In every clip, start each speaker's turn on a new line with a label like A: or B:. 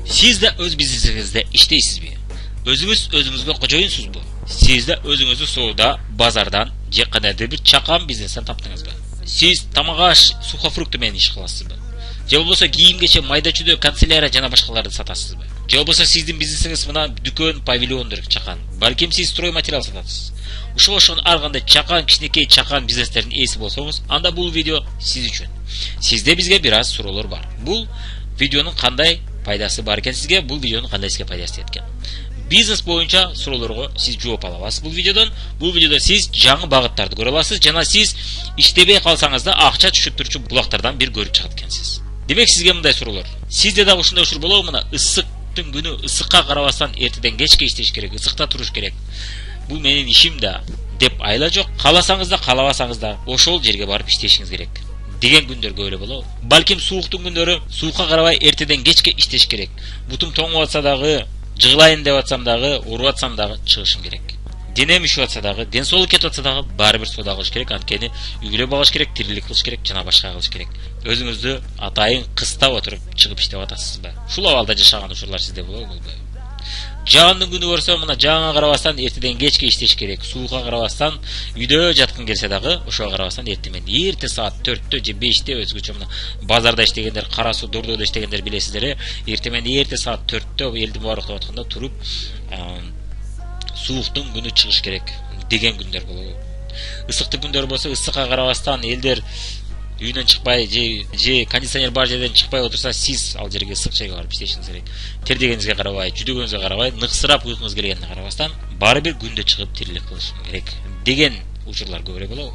A: Siz de öz biznesingizde işteysizби? Өзүңүз өзүңүзгө кожоюнсузбу? Siz de өзүңүздү сууда, базардан, же кандайдыр бир чакан бизнестен таптыңызбы? Siz тамак аш, сухофрукты менен иш кыласызбы? Же болбосо кийим кече, майда чүйдө, канцелярия жана башкаларды сатасызбы? Же болбосо сиздин бизнесиңиз мына дүкөн, павильондур чакан. Балким сиз строй материал сатасыз. Ошол ар кандай чакан, кичинекей чакан бизнестердин ээси болсоңуз, анда бул видео сиз үчүн. Сизде бизге бир аз суроолор бар. Бул видеонун кандай пайдасы бар экен сизге, бул видеонун кандай сизге пайдасы тиет экен? Бизнес боюнча суроолорго сиз жооп ала аласыз бул видеодон. Бул видеодо сиз жаңы багыттарды көрө аласыз жана сиз иштебей калсаңыз да акча түшүп турчу булактардан бир көрүп чыгат экенсиз. Демек сизге мындай суроолор. Сизде дагы ушундай учур болобу? Мына ысыктын күнү ысыкка карабастан эртеден кечке иштеш керек, ысыкта туруш керек. Бул менин ишим да деп айла жок. Кааласаңыз да, каалабасаңыз да ошол жерге барып иштешиңиз керек деген күндөр көп эле болобу? Балким сууктун күндөрү суукка карабай эртеден кечке иштеш керек. Бутум тоңуп атса дагы, жыгылайын деп атсам дагы, ооруп атсам дагы чыгышым керек. Денем ишип атса дагы, ден соолук кетип атса дагы баары бир соода кылыш керек. Анткени үгүлөп алыш керек, тирилик кылыш керек, жана башка кылыш керек. Өзүңүздү атайын кыстап отуруп чыгып иштеп атасызбы? Ушул абалда жашаган учурлар сизде болобу, болбойбу? Жаандын күнү көрсө, мына жаанга карабастан эртеден кечке иштеш керек. Суукка карабастан үйдө жаткың келсе дагы, ошого карабастан эрте саат 4-тө же 5-те өзгөчө мына базарда иштегендер, кара суу дордоодо иштегендер билесиздер, эрте саат 4-тө элдин баары уктап атканда туруп сууктун күнү чыгыш керек деген күндөр болобу? Ысыктын күндөр болсо, ысыкка карабастан элдер үйдөн чыкпай же кондиционер бар жерден чыкпай отурса, сиз ал жерге ысык жайга барып иштешиңиз керек. Тердегениңизге карабай, жүдөгөнүзгө карабай, ныксырап уйкуңуз келгенине карабастан, баары бир күндө чыгып тирилик кылышың керек деген учурлар көбүрөөк болобу?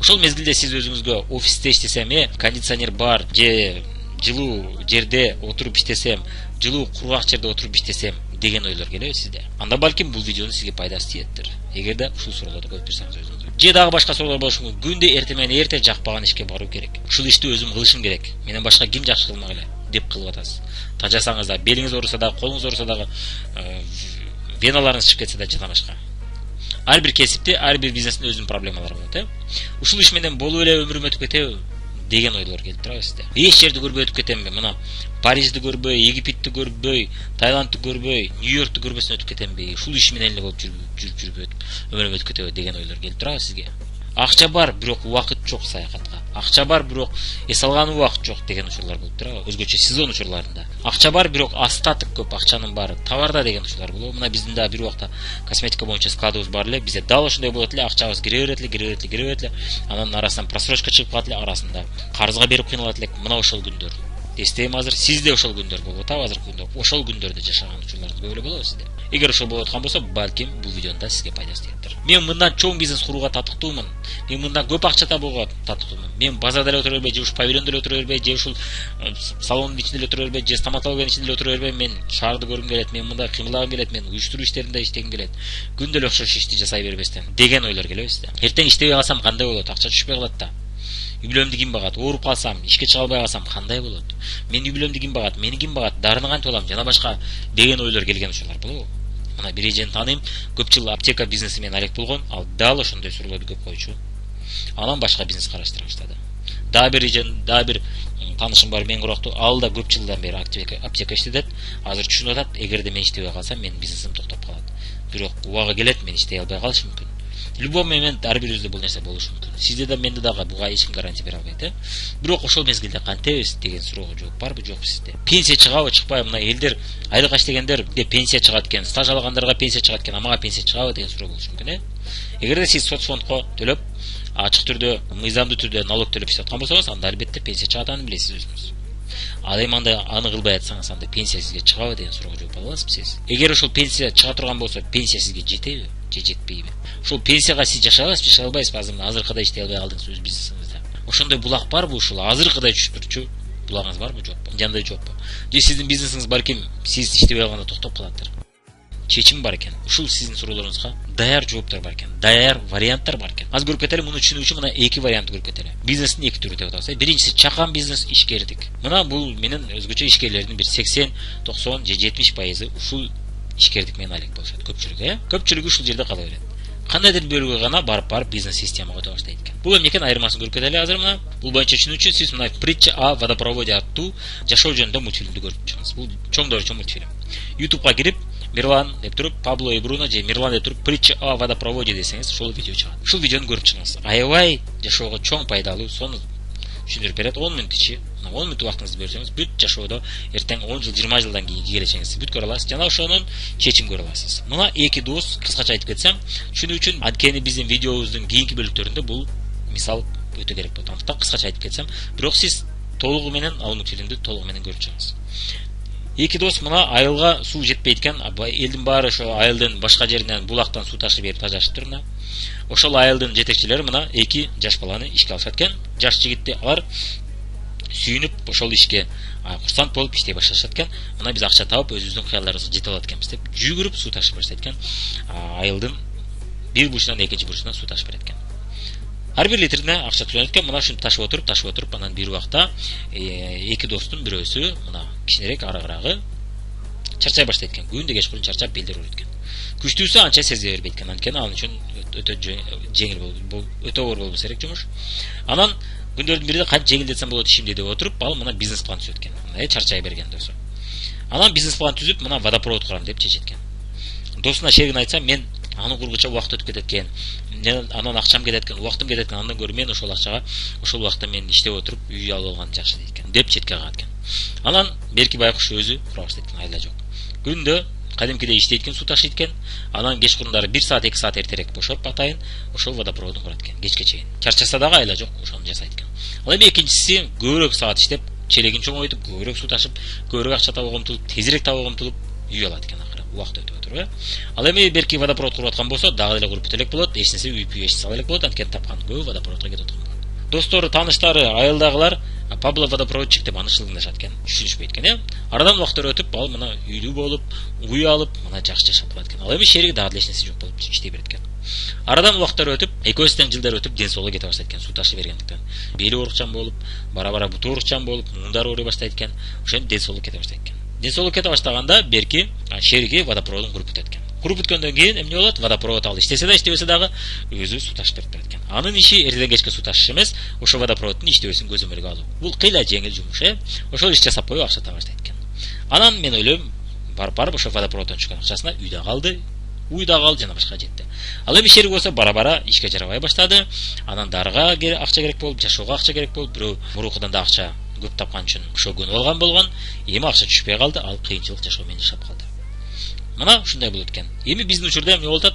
A: Ошол мезгилде сиз өзүңүзгө офисте иштесем, кондиционер бар же жылуу жерде отуруп иштесем, жылуу кургак жерде отуруп иштесем деген ойлор келеби сизде? Анда балким бул видеонун сизге пайдасы тиеттир. Эгерде ушул суроолорду коюп турсаңыз өзүңүзгө. Же дагы башка суроолор болушу мүмкүн. Күндө эрте менен эрте жакпаган ишке баруу керек. Ушул ишти өзүм кылышым керек. Менен башка ким жакшы кылмак эле деп кылып атасыз. Тажасаңыз да, белиңиз ооруса да, колуңуз ооруса дагы, веналарыңыз чыгып кетсе да жана башка. Ар бир кесипте, ар бир бизнестин өзүнүн проблемалары болот, Ушул иш менен болуп эле өмүрүм өтүп кетеби деген ойлор келип турабы сизде? Эч жерди көрбөй өтүп кетемби? Мына Парижди көрбөй, Египетти көрбөй, Таиландты көрбөй, Нью-Йоркту көрбөсүн өтүп кетемби? Ушул иш менен эле болуп жүрүп өмүрүм өтүп кетеби деген ойлор келип турабы сизге? Акча бар, бирок убакыт жок саякатка. Акча бар, бирок эс алган убакыт жок деген учурлар болуп турабы? Өзгөчө сезон учурларында. Акча бар, бирок астатык көп, акчанын баары товарда деген учурлар болобу? Мына биздин да бир убакта косметика боюнча складыбыз бар эле, бизде дал ошондой болот эле, акчабыз кире берет эле, анан арасынан просрочка чыгып калат эле, арасында карызга берип кыйналат элек. Мына ошол күндөр. Эстейм азыр, сизде ошол күндөр болуп атабы азыркы күндө? Ошол күндөрдө жашаган учурларыңыз көп эле болобу сизде? Эгер ошол болуп аткан болсо, балким бул видеонун да сизге пайдасы тиеттир. Мен мындан чоң бизнес курууга татыктуумун. Мен мындан көп акча табууга татыктуумун. Мен базарда эле отура бербей, же ушул павильондо эле отура бербей, же ушул салондун ичинде эле отура бербей, же стоматологиянын ичинде эле отура бербей, мен шаарды көргүм келет, мен мындай кыймылдагым келет, мен уюштуруу иштеринде иштегим келет. Күндө эле окшош ишти жасай бербестен деген ойлор келеби сизде? Эртең иштебей калсам кандай болот? Акча түшпөй калат да. Үй бүлөмдү ким багат? Ооруп калсам, ишке чыга албай калсам кандай болот? Мен үй бүлөмдү ким багат? Мени ким багат? Дарыны кантип алам? Жана башка деген ойлор келген учурлар болобу? Мына бир эжени тааныйм, көп жыл аптека бизнеси менен алек болгон, ал дал ошондой суроолорду көп койчу. Анан башка бизнес караштыра баштады. Дагы бир таанышым бар, мен курактуу, ал да көп жылдан бери аптека иштетет. Азыр түшүнүп атат, эгерде мен иштебей калсам, менин бизнесим токтоп калат. Бирок убагы келет, мен иштей албай калышым мүмкүн. Любой момент ар бирибизде бул нерсе болушу мүмкүн. Сизде да, менде дагы буга эч ким гарантия бере албайт, Бирок ошол мезгилде кантебиз деген суроого жооп барбы, жокпу сизде? Пенсия чыгабы, чыкпайбы? Мына элдер айлык иштегендер пенсия чыгат экен, стаж алгандарга пенсия чыгат экен, мага пенсия чыгабы деген суроо болушу мүмкүн, Эгерде сиз соцфондко төлөп, ачык түрдө, мыйзамдуу түрдө налог төлөп иштеп аткан болсоңуз, анда албетте пенсия чыгатынын билесиз өзүңүз. Ал эми андай аны кылбай атсаңыз, анда пенсия сизге чыгабы деген суроого жооп ала аласызбы сиз? Эгер ошол пенсия чыга турган болсо, пенсия сизге жетеби же жетпейби? Ошол пенсияга сиз жашай аласызбы, жашай албайсызбы? Азыркыдай иштей албай калдыңыз өз бизнесиңизде. Ошондой булак барбы ушул? Азыркыдай түшүп турчу булагыңыз барбы, жокпу? Жандай жокпу? Же сиздин бизнесиңиз балким сиз иштебей калганда токтоп калаттыр? Чечим бар экен. Ушул сиздин суроолоруңузга даяр жооптор бар экен, даяр варианттар бар экен. Азыр көрүп кетели, муну түшүнүү үчүн мына эки вариант көрүп кетели. Бизнестин эки түрү деп атабыз. Биринчиси чакан бизнес, ишкердик. Мына бул менен өзгөчө ишкерлердин бир 80, 90 же 70% ушул ишкердик менен алек болушат. Көпчүлүгү, Көпчүлүгү ушул жерде кала берет. кандайдыр бөлүгү гана барып бизнес системага өтө баштайт экен. Бул эмнекен айырмасын көрүп кетели азыр мына. Бул боюнча түшүнүү үчүн сиз мына Притча о водопроводе аттуу жашоо жөнүндө мультфильмди көрүп чыгыңыз. Бул чоңдор үчүн мультфильм. YouTubeга кирип Мирлан деп туруп, Пабло и Бруно же Мирлан деп туруп Притча о водопроводе десеңиз, ушул видео чыгат. Ушул видеону көрүп чыгыңыз. Аябай жашоого чоң пайдалуу, сону түшүндүрүп берет. 10 мүнөт ичи, 10 мүнөт убактыңызды берсеңиз, бүт жашоодо эртең 10 жыл, 20 жылдан кийинки келечегиңизди бүт көрө аласыз. Жана ошонун чечим көрө аласыз. Мына эки дос, кыскача айтып кетсем, түшүнүү үчүн анткени биздин видеобуздун кийинки бөлүктөрүндө бул мисал өтө керек болот. Андыктан кыскача айтып кетсем, бирок сиз толугу менен ал мультфильмди толугу менен көрүп чыгыңыз. Эки дос мына айылга суу жетпейт экен, элдин баары ошо айылдын башка жеринен булактан суу ташып берип тажашыптыр мына. Ошол айылдын жетекчилери мына эки жаш баланы ишке алышат экен. Жаш жигитти алар сүйүнүп ошол ишке курсант болуп иштей башташат экен. Мына биз акча таап өзүбүздүн кыялдарыбызга жете алат экенбиз деп жүгүрүп суу ташып баштайт экен. Айылдын бир бурчунан экинчи бурчуна суу ташып берет экен. Ар бир литрine акча төлөнөт экен. Мына ушинтип ташып отуруп анан бир убакта эки достун бирөөсү мына кичинерээк арыгыраагы чарчай баштайт экен. Күндө кечкурун чарчап белдер ооруйт экен. Күчтүүсү анча сезе бербейт экен. Анткени ал үчүн өтө жеңил болуп, өтө оор болбосо керек жумуш. Анан күндөрдүн биринде кантип жеңилдетсем болот ишимди деп отуруп, ал мына бизнес план түзөт экен. Мына чарчай берген досу. Анан бизнес план түзүп, мына водопровод курам деп чечет экен. Досуна шегин айтса, мен аны кургуча убакыт өтүп кетет экен. Анан акчам кетет экен, убактым кетет экен. Андан көрө мен ошол акчага, ошол убакта мен иштеп отуруп, үй алып алган жакшы дейт экен. Деп четке кагат экен. Анан берки байкуш өзү кура баштайт экен, айла жок. Күндө кадимкидей иштейт экен, суу ташыйт экен. Анан кечкурундары 1 саат 2 саат эртерээк бошоп атайын, ошол водопроводун курат экен. Кечке чейин. Чарчаса дагы айла жок, ошону жасайт экен. Ал эми экинчиси көбүрөөк саат иштеп, челегин чоңойтуп, көбүрөөк суу ташып, көбүрөөк акча табууга умтулуп, тезирээк табууга умтулуп, үй алат экен акыры. Убакыт өтүп отуруп, Ал эми берки водопровод куруп аткан болсо, дагы эле куруп бүтө элек болот, эч нерсе үйпүй эч сала элек болот, анткени тапкан көп водопроводко кетип аткан болот. Достору, тааныштары, айылдагылар Пабло водопроводчик деп аны шылгындашат экен, түшүнүшпөйт экен, Арадан убактар өтүп, ал мына үйлүү болуп, үй алып, мына жакшы жашап калат экен. Ал эми шериги дагы эч нерсе жок болуп иштей берет экен. Арадан убактар өтүп, экөөсүнөн жылдар өтүп, ден соолугу кете баштайт экен, суу ташып бергендиктен. Бели оорукчан болуп, бара-бара буту оорукчан болуп, муундар ооруй баштайт экен. Ошентип ден соолугу кете баштайт экен. Ден соолугу кете баштаганда берки шериги водопроводун куруп бүтөт экен. Куруп бүткөндөн кийин эмне болот? Водопровод ал иштесе да, иштебесе дагы өзү суу ташып берип турат экен. Анын иши эртеден кечке суу ташыш эмес, ошо водопроводдун иштебесин көзөмөлгө алуу. Бул кыйла жеңил жумуш, Ошол иш жасап коюп акча таба баштайт экен. Анан мен ойлойм, барып ошо водопроводдон чыккан акчасына үйдө калды, уйда калды жана башка жетти. Ал эми шерик болсо бара-бара ишке жарабай баштады. Анан дарыга акча керек болуп, жашоого акча керек болуп, бирөө мурукудан да акча көп тапкан үчүн ошо көнүп алган болгон. Эми акча түшпөй калды, ал кыйынчылык жашоо менен жашап калды. Мына ушундай болот экен. Эми биздин учурда эмне болот?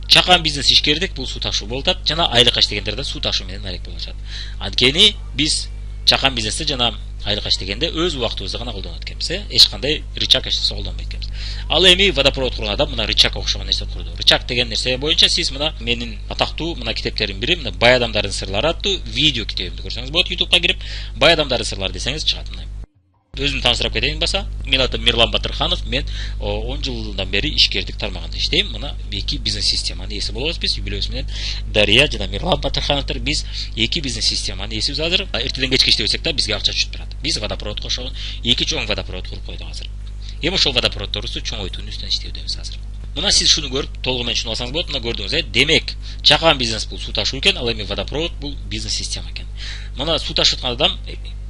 A: Чакан бизнес ишкердик, бул суу ташуу болуп атат, жана айлыкка иштегендер да суу ташуу менен алек болушат. Анткени биз чакан бизнесте жана айлыкка иштегенде өз убактыбызды гана колдонот экенбиз, Эч кандай рычаг эч нерсе колдонбойт экенбиз. Ал эми водопровод курган адам мына рычаг окшогон нерсе курду. Рычаг деген нерсе боюнча сиз мына менин атактуу мына китептердин бири, мына Бай адамдардын сырлары аттуу видео китебимди көрсөңүз болот. YouTubeга кирип Бай адамдардын сырлары десеңиз чыгат. Мына өзүмдү тааныштырып кетейин баса. Менин атым Мирлан Батырханов. Мен 10 жылдан бери ишкердик тармагында иштейм. Мына эки бизнес системанын ээси болобуз биз. Үй-бүлөбүз менен Дария жана Мирлан Батырхановдор биз эки бизнес системанын ээсибиз азыр. Эртеден кечке иштебесек да бизге акча түшүп турат. Биз водопроводко ошого эки чоң водопровод куруп койдук азыр. Эми ошол водопроводдорубузду чоңойтуунун үстүнөн иштөөбүз азыр. Мына сиз шуну көрүп толугу менен түшүнүп алсаңыз болот. Мына көрдүңүз, Демек, чакан бизнес бул суу ташуу экен, ал эми водопровод бул бизнес система экен. Мына суу ташып аткан адам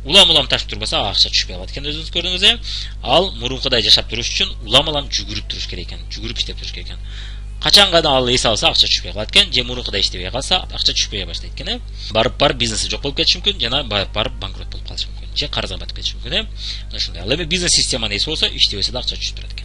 A: улам ташып турбаса акча түшпөй калат экен, өзүңүз көрдүңүз, Ал мурункудай жашап туруш үчүн улам жүгүрүп туруш керек экен, жүгүрүп иштеп туруш керек экен. Качан гана ал эс алса акча түшпөй калат экен, же мурункудай иштебей калса акча түшпөй баштайт экен, Барып бизнеси жок болуп кетиши мүмкүн, жана барып банкрот болуп калышы мүмкүн, же карызга батып кетиши мүмкүн, Ушундай. Ал эми бизнес системанын эси болсо иштебесе да акча түшүп турат.